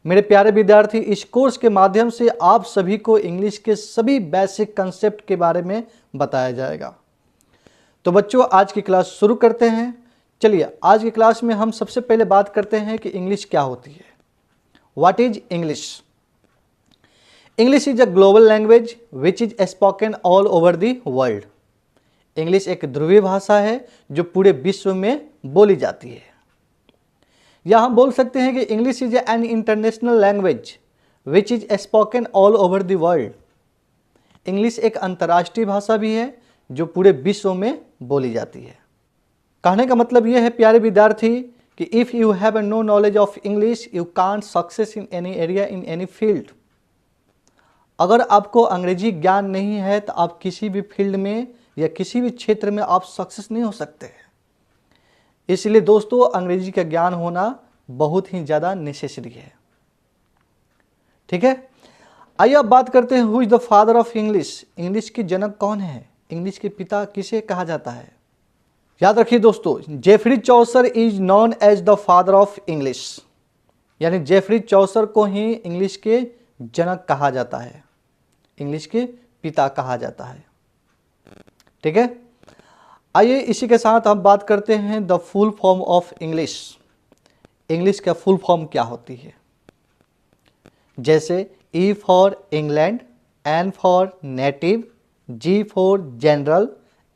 मेरे प्यारे विद्यार्थी, इस कोर्स के माध्यम से आप सभी को इंग्लिश के सभी बेसिक कंसेप्ट के बारे में बताया जाएगा। तो बच्चों, आज की क्लास शुरू करते हैं। चलिए, आज की क्लास में हम सबसे पहले बात करते हैं कि इंग्लिश क्या होती है। What is English? English is a global language which is spoken all over the world. English एक ध्रुवीय भाषा है जो पूरे विश्व में बोली जाती है। या हम बोल सकते हैं कि English is an international language which is spoken all over the world. English एक अंतर्राष्ट्रीय भाषा भी है जो पूरे विश्व में बोली जाती है। कहने का मतलब यह है प्यारे विद्यार्थी कि if you have no knowledge of English you can't success in any area in any field. अगर आपको अंग्रेजी ज्ञान नहीं है तो आप किसी भी फील्ड में या किसी भी क्षेत्र में आप सक्सेस नहीं हो सकते। इसलिए दोस्तों, अंग्रेजी का ज्ञान होना बहुत ही ज़्यादा नेसेसरी है। ठीक है, आइए अब बात करते हैं who is the father of English. English के जनक कौन है? इंग्लिश के पिता किसे कहा जाता है? याद रखिए दोस्तों, Geoffrey Chaucer is known as the father of English. यानी जेफरी चौसर को ही इंग्लिश के जनक कहा जाता है, इंग्लिश के पिता कहा जाता है। ठीक है, आइए इसी के साथ हम बात करते हैं the full form of English. English का फुल फॉर्म क्या होती है? जैसे E for England, N for native, G for general,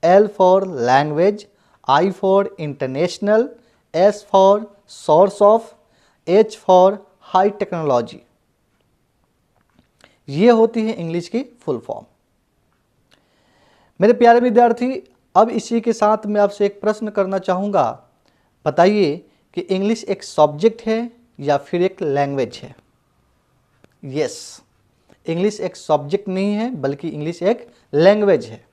L for language, I for international, S for source of, H for high technology. ये होती है English की full form. मेरे प्यारे विद्यार्थी, अब इसी के साथ मैं आपसे एक प्रश्न करना चाहूँगा। बताइए कि इंग्लिश एक सब्जेक्ट है या फिर एक लैंग्वेज है? यस, इंग्लिश एक सब्जेक्ट नहीं है बल्कि इंग्लिश एक लैंग्वेज है।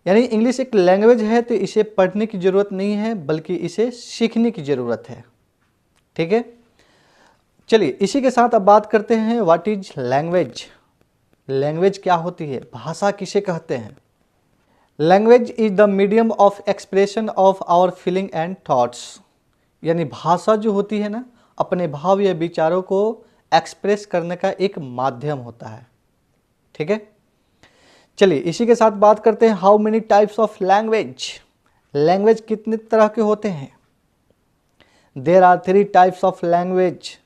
यानी इंग्लिश एक लैंग्वेज है तो इसे पढ़ने की ज़रूरत नहीं है बल्कि इसे सीखने की ज़रूरत है। ठीक है, चलिए इसी के साथ अब बात करते हैं व्हाट इज लैंग्वेज। लैंग्वेज क्या होती है? भाषा किसे कहते हैं? Language is the medium of expression of our feeling and thoughts. यानी भाषा जो होती है ना, अपने भाव या विचारों को एक्सप्रेस करने का एक माध्यम होता है। ठीक है, चलिए इसी के साथ बात करते हैं how many types of language. Language कितने तरह के होते हैं? There are 3 types of language.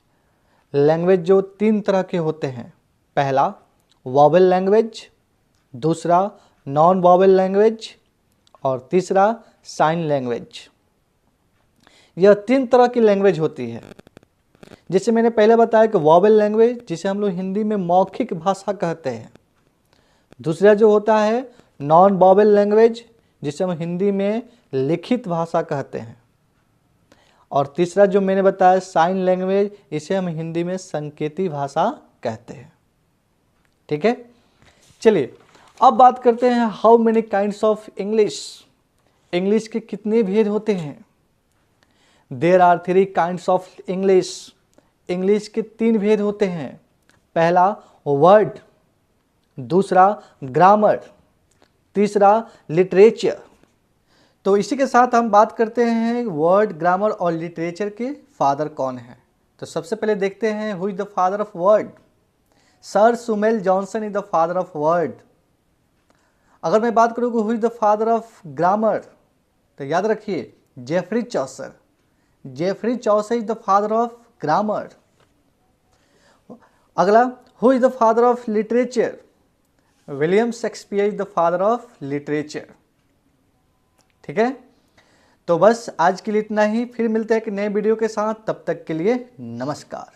Language जो 3 तरह के होते हैं। पहला वॉवेल लैंग्वेज, दूसरा नॉन वॉवेल लैंग्वेज और तीसरा साइन लैंग्वेज। यह 3 तरह की लैंग्वेज होती है। जैसे मैंने पहले बताया कि वॉवेल लैंग्वेज जिसे हम लोग हिंदी में मौखिक भाषा कहते हैं। दूसरा जो होता है नॉन वॉवेल लैंग्वेज जिसे हम हिंदी में लिखित भाषा कहते हैं। और तीसरा जो मैंने बताया साइन लैंग्वेज, इसे हम हिंदी में संकेती भाषा कहते हैं। ठीक है, चलिए अब बात करते हैं how many kinds of English. English के कितने भेद होते हैं? There are 3 kinds of English. English के 3 भेद होते हैं। पहला वर्ड, दूसरा ग्रामर, तीसरा लिटरेचर। तो इसी के साथ हम बात करते हैं वर्ड, ग्रामर और लिटरेचर के फादर कौन है। तो सबसे पहले देखते हैं who is the father of word. Sir Samuel Johnson is the father of word. अगर मैं बात करूँ who is the father of grammar, तो याद रखिए Geoffrey Chaucer. Geoffrey Chaucer is the father of grammar. अगला who is the father of literature. William Shakespeare is the father of literature. ठीक है, तो बस आज के लिए इतना ही। फिर मिलते हैं एक नए वीडियो के साथ, तब तक के लिए नमस्कार।